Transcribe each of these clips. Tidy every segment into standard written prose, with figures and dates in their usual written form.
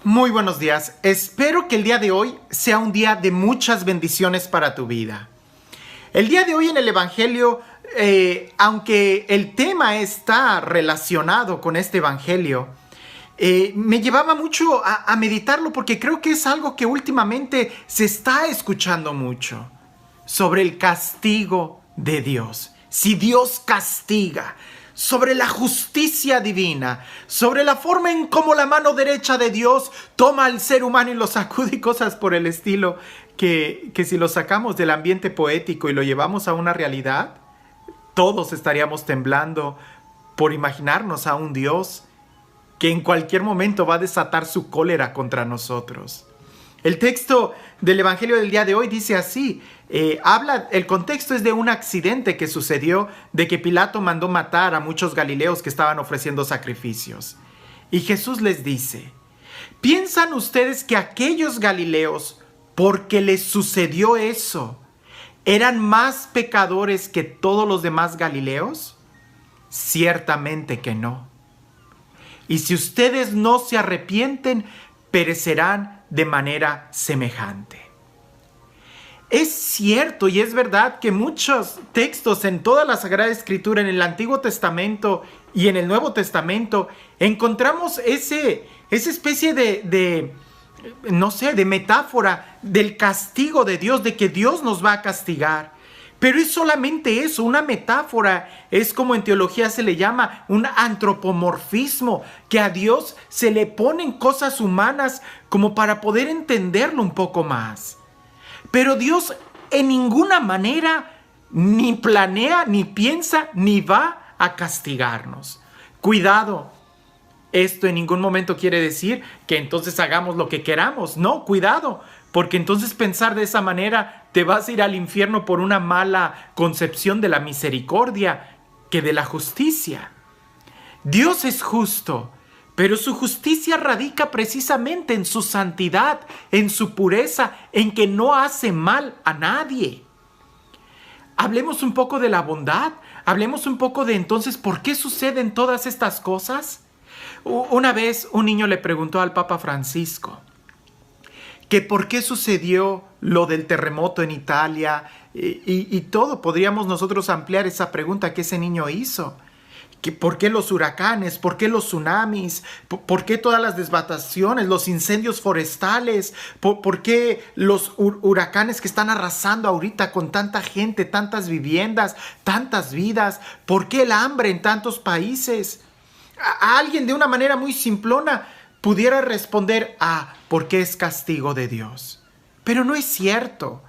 Muy buenos días. Espero que el día de hoy sea un día de muchas bendiciones para tu vida. El día de hoy en el Evangelio, aunque el tema está relacionado con este Evangelio, me llevaba mucho a meditarlo porque creo que es algo que últimamente se está escuchando mucho sobre el castigo de Dios. Si Dios castiga, sobre la justicia divina, sobre la forma en cómo la mano derecha de Dios toma al ser humano y lo sacude y cosas por el estilo, que si lo sacamos del ambiente poético y lo llevamos a una realidad, todos estaríamos temblando por imaginarnos a un Dios que en cualquier momento va a desatar su cólera contra nosotros. El texto del Evangelio del día de hoy dice así, el contexto es de un accidente que sucedió, de que Pilato mandó matar a muchos galileos que estaban ofreciendo sacrificios. Y Jesús les dice, ¿piensan ustedes que aquellos galileos, porque les sucedió eso, eran más pecadores que todos los demás galileos? Ciertamente que no. Y si ustedes no se arrepienten, perecerán de manera semejante. Es cierto y es verdad que muchos textos en toda la Sagrada Escritura, en el Antiguo Testamento y en el Nuevo Testamento, encontramos esa especie de metáfora del castigo de Dios, de que Dios nos va a castigar. Pero es solamente eso, una metáfora. Es como en teología se le llama un antropomorfismo, que a Dios se le ponen cosas humanas como para poder entenderlo un poco más. Pero Dios en ninguna manera ni planea, ni piensa, ni va a castigarnos. Cuidado, esto en ningún momento quiere decir que entonces hagamos lo que queramos. No, cuidado, porque entonces pensar de esa manera te vas a ir al infierno por una mala concepción de la misericordia que de la justicia. Dios es justo, pero su justicia radica precisamente en su santidad, en su pureza, en que no hace mal a nadie. Hablemos un poco de la bondad, hablemos un poco de entonces por qué suceden todas estas cosas. Una vez un niño le preguntó al Papa Francisco que por qué sucedió lo del terremoto en Italia y todo. Podríamos nosotros ampliar esa pregunta que ese niño hizo. ¿Por qué los huracanes? ¿Por qué los tsunamis? ¿Por qué todas las devastaciones, los incendios forestales? ¿Por qué los huracanes que están arrasando ahorita con tanta gente, tantas viviendas, tantas vidas? ¿Por qué el hambre en tantos países? A alguien de una manera muy simplona pudiera responder, porque es castigo de Dios. Pero no es cierto.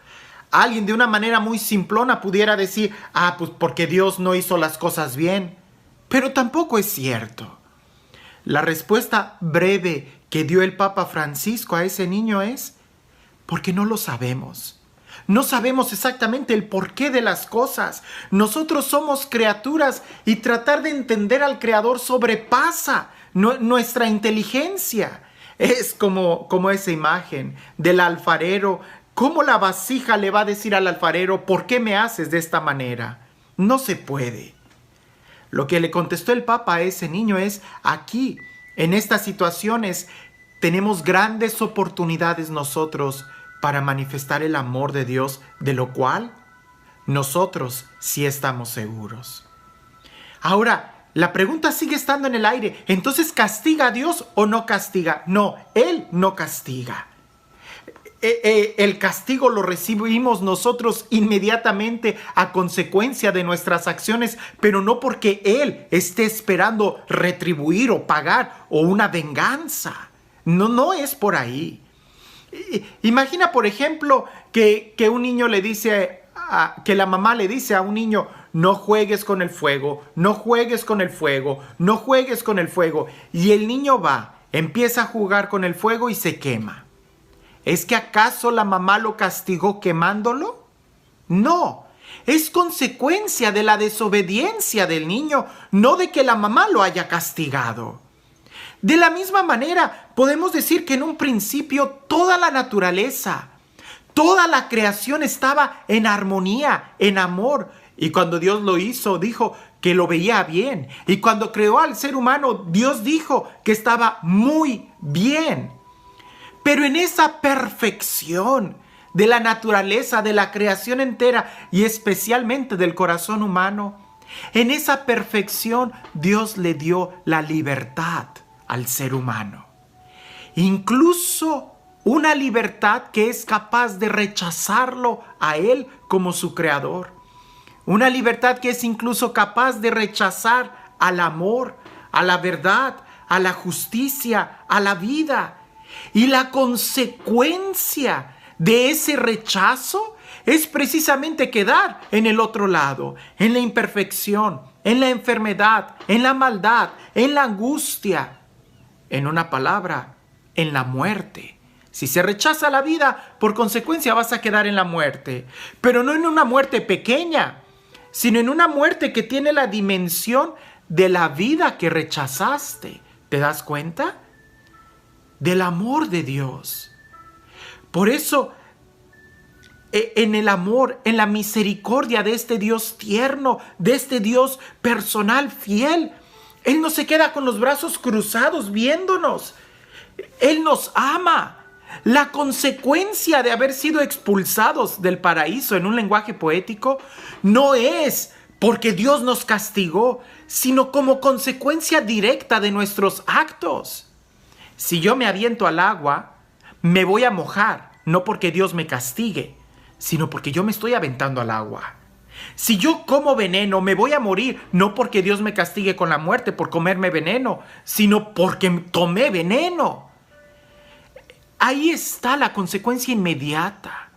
Alguien de una manera muy simplona pudiera decir, pues porque Dios no hizo las cosas bien. Pero tampoco es cierto. La respuesta breve que dio el Papa Francisco a ese niño es, porque no lo sabemos. No sabemos exactamente el porqué de las cosas. Nosotros somos criaturas y tratar de entender al Creador sobrepasa nuestra inteligencia. Es como esa imagen del alfarero. ¿Cómo la vasija le va a decir al alfarero, ¿por qué me haces de esta manera? No se puede. Lo que le contestó el Papa a ese niño es, aquí, en estas situaciones, tenemos grandes oportunidades nosotros para manifestar el amor de Dios, de lo cual nosotros sí estamos seguros. Ahora, la pregunta sigue estando en el aire. ¿Entonces castiga a Dios o no castiga? No, Él no castiga. El castigo lo recibimos nosotros inmediatamente a consecuencia de nuestras acciones, pero no porque Él esté esperando retribuir o pagar o una venganza. No es por ahí. Imagina, por ejemplo, que un niño le dice, que la mamá le dice a un niño, no juegues con el fuego, no juegues con el fuego, no juegues con el fuego. Y el niño empieza a jugar con el fuego y se quema. ¿Es que acaso la mamá lo castigó quemándolo? No, es consecuencia de la desobediencia del niño, no de que la mamá lo haya castigado. De la misma manera, podemos decir que en un principio toda la naturaleza, toda la creación estaba en armonía, en amor. Y cuando Dios lo hizo, dijo que lo veía bien. Y cuando creó al ser humano, Dios dijo que estaba muy bien. Pero en esa perfección de la naturaleza, de la creación entera y especialmente del corazón humano, en esa perfección Dios le dio la libertad al ser humano. Incluso una libertad que es capaz de rechazarlo a Él como su creador. Una libertad que es incluso capaz de rechazar al amor, a la verdad, a la justicia, a la vida. Y la consecuencia de ese rechazo es precisamente quedar en el otro lado, en la imperfección, en la enfermedad, en la maldad, en la angustia. En una palabra, en la muerte. Si se rechaza la vida, por consecuencia vas a quedar en la muerte. Pero no en una muerte pequeña, sino en una muerte que tiene la dimensión de la vida que rechazaste. ¿Te das cuenta? Del amor de Dios. Por eso, en el amor, en la misericordia de este Dios tierno, de este Dios personal, fiel, Él no se queda con los brazos cruzados viéndonos. Él nos ama. La consecuencia de haber sido expulsados del paraíso, en un lenguaje poético, no es porque Dios nos castigó, sino como consecuencia directa de nuestros actos. Si yo me aviento al agua, me voy a mojar, no porque Dios me castigue, sino porque yo me estoy aventando al agua. Si yo como veneno, me voy a morir, no porque Dios me castigue con la muerte por comerme veneno, sino porque tomé veneno. Ahí está la consecuencia inmediata.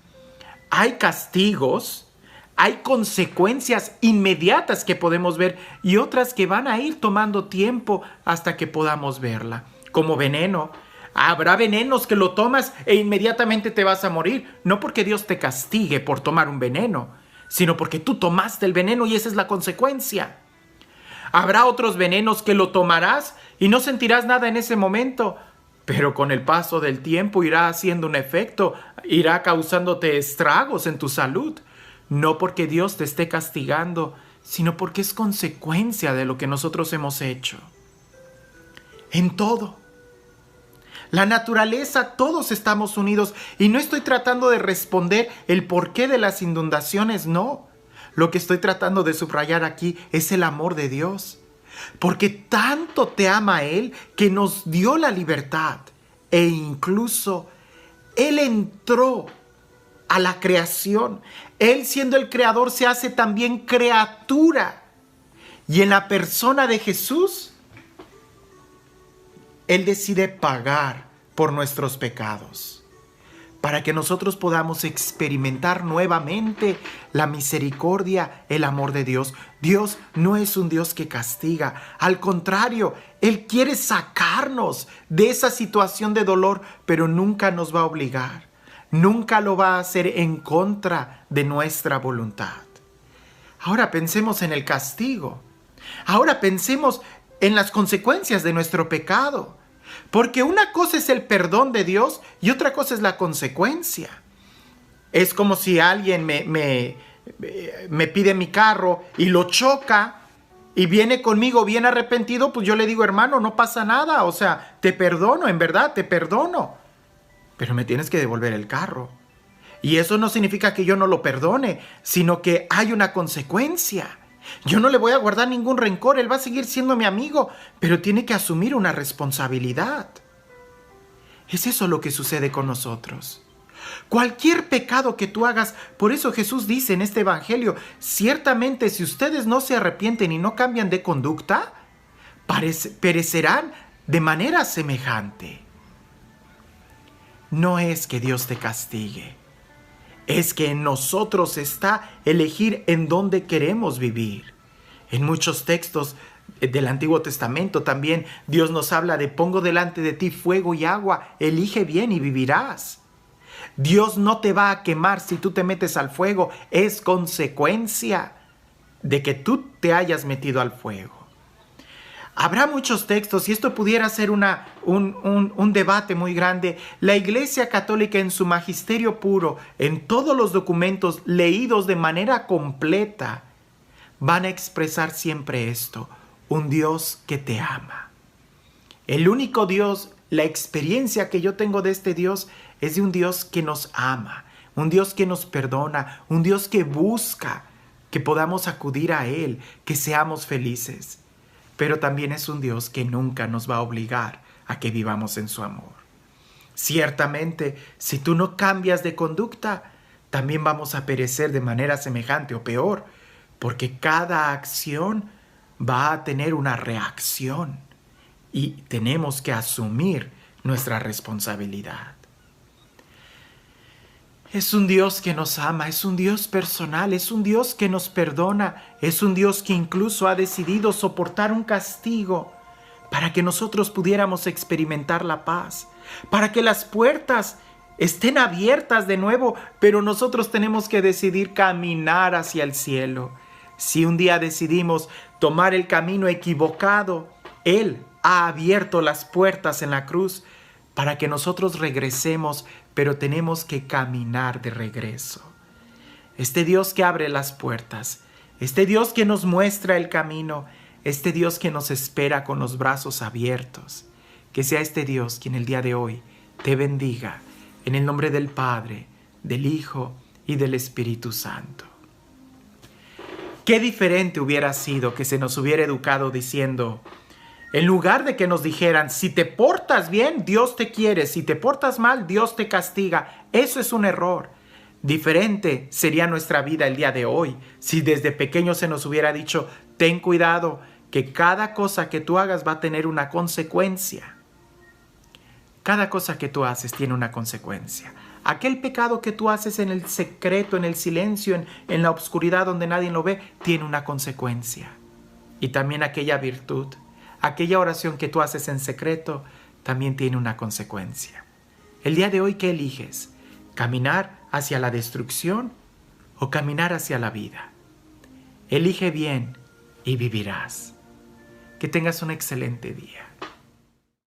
Hay castigos, hay consecuencias inmediatas que podemos ver y otras que van a ir tomando tiempo hasta que podamos verla. Como veneno. Habrá venenos que lo tomas e inmediatamente te vas a morir. No porque Dios te castigue por tomar un veneno, sino porque tú tomaste el veneno y esa es la consecuencia. Habrá otros venenos que lo tomarás y no sentirás nada en ese momento, pero con el paso del tiempo irá haciendo un efecto, irá causándote estragos en tu salud. No porque Dios te esté castigando, sino porque es consecuencia de lo que nosotros hemos hecho. En todo. La naturaleza, todos estamos unidos y no estoy tratando de responder el porqué de las inundaciones, no. Lo que estoy tratando de subrayar aquí es el amor de Dios. Porque tanto te ama Él que nos dio la libertad e incluso Él entró a la creación. Él siendo el creador se hace también criatura. Y en la persona de Jesús, Él decide pagar por nuestros pecados, para que nosotros podamos experimentar nuevamente la misericordia, el amor de Dios. Dios no es un Dios que castiga, al contrario, Él quiere sacarnos de esa situación de dolor, pero nunca nos va a obligar, nunca lo va a hacer en contra de nuestra voluntad. Ahora pensemos en el castigo, ahora pensemos en las consecuencias de nuestro pecado. Porque una cosa es el perdón de Dios y otra cosa es la consecuencia. Es como si alguien me pide mi carro y lo choca y viene conmigo bien arrepentido, pues yo le digo, hermano, no pasa nada, o sea, te perdono, en verdad, te perdono. Pero me tienes que devolver el carro. Y eso no significa que yo no lo perdone, sino que hay una consecuencia. Yo no le voy a guardar ningún rencor, él va a seguir siendo mi amigo, pero tiene que asumir una responsabilidad. Es eso lo que sucede con nosotros. Cualquier pecado que tú hagas, por eso Jesús dice en este evangelio, ciertamente si ustedes no se arrepienten y no cambian de conducta, perecerán de manera semejante. No es que Dios te castigue. Es que en nosotros está elegir en dónde queremos vivir. En muchos textos del Antiguo Testamento también Dios nos habla de pongo delante de ti fuego y agua, elige bien y vivirás. Dios no te va a quemar si tú te metes al fuego, es consecuencia de que tú te hayas metido al fuego. Habrá muchos textos y esto pudiera ser un debate muy grande. La Iglesia Católica en su magisterio puro, en todos los documentos leídos de manera completa, van a expresar siempre esto: un Dios que te ama. El único Dios La experiencia que yo tengo de este Dios es de un Dios que nos ama, un Dios que nos perdona, un Dios que busca que podamos acudir a Él, que seamos felices. Pero también es un Dios que nunca nos va a obligar a que vivamos en su amor. Ciertamente, si tú no cambias de conducta, también vamos a perecer de manera semejante o peor, porque cada acción va a tener una reacción y tenemos que asumir nuestra responsabilidad. Es un Dios que nos ama, es un Dios personal, es un Dios que nos perdona, es un Dios que incluso ha decidido soportar un castigo para que nosotros pudiéramos experimentar la paz, para que las puertas estén abiertas de nuevo, pero nosotros tenemos que decidir caminar hacia el cielo. Si un día decidimos tomar el camino equivocado, Él ha abierto las puertas en la cruz para que nosotros regresemos, pero tenemos que caminar de regreso. Este Dios que abre las puertas, este Dios que nos muestra el camino, este Dios que nos espera con los brazos abiertos, que sea este Dios quien el día de hoy te bendiga, en el nombre del Padre, del Hijo y del Espíritu Santo. Qué diferente hubiera sido que se nos hubiera educado diciendo, en lugar de que nos dijeran, si te portas bien, Dios te quiere, si te portas mal, Dios te castiga. Eso es un error. Diferente sería nuestra vida el día de hoy si desde pequeño se nos hubiera dicho, ten cuidado, que cada cosa que tú hagas va a tener una consecuencia. Cada cosa que tú haces tiene una consecuencia. Aquel pecado que tú haces en el secreto, en el silencio, en la oscuridad donde nadie lo ve, tiene una consecuencia. Y también aquella virtud, aquella oración que tú haces en secreto, también tiene una consecuencia. El día de hoy, ¿qué eliges? ¿Caminar hacia la destrucción o caminar hacia la vida? Elige bien y vivirás. Que tengas un excelente día.